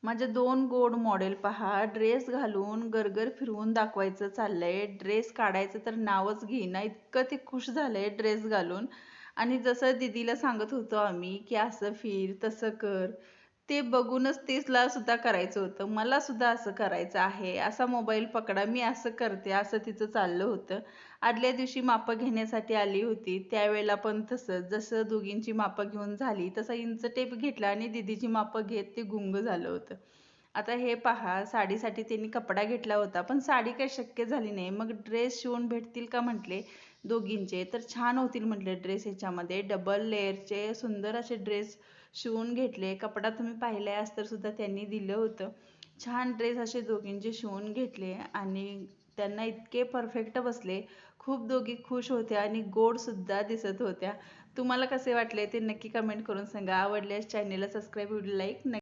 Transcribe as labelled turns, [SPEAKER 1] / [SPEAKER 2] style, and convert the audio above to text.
[SPEAKER 1] माझे 2 गोड मॉडेल पहा, ड्रेस घालून गरगर फिरवून दाखवायचं चाललंय. ड्रेस काढायचं तर नावच घेईना. इतकं ते खुश झालंय ड्रेस घालून. आणि जसं दीदीला सांगत होतो आम्ही, की असं फिर, तसं कर. ते बघूनच तिला सुद्धा करायचं होतं. मला सुद्धा असं करायचं आहे. असा मोबाईल पकडा, मी असं करते, असं तिचं चाललं होतं. आदल्या दिवशी मापं घेण्यासाठी आली होती. त्यावेळेला पण तसंच. जसं दोघींची मापं घेऊन झाली, तसा इंच टेप घेतला आणि दीदीची मापं घेत ते गुंग झालं होतं. आता हे पहा, साडीसाठी त्यांनी कपडा घेतला होता, पण साडी काही शक्य झाली नाही. मग ड्रेस शिवून भेटतील का म्हटले दोघींचे, तर छान होतील म्हटले ड्रेस ह्याच्यामध्ये. डबल लेअरचे सुंदर असे ड्रेस शिवून घेतले. कपडा तुम्ही पाहिला अस्तर सुद्धा त्यांनी दिलं होतं. छान ड्रेस असे दोघींचे शिवून घेतले आणि त्यांना इतके परफेक्ट बसले. खूप दोघी खुश होत्या आणि गोड सुद्धा दिसत होत्या. तुम्हाला कसे वाटले ते नक्की कमेंट करून सांगा. आवडल्यास चॅनेलला सबस्क्राईब, व्हिडिओ लाईक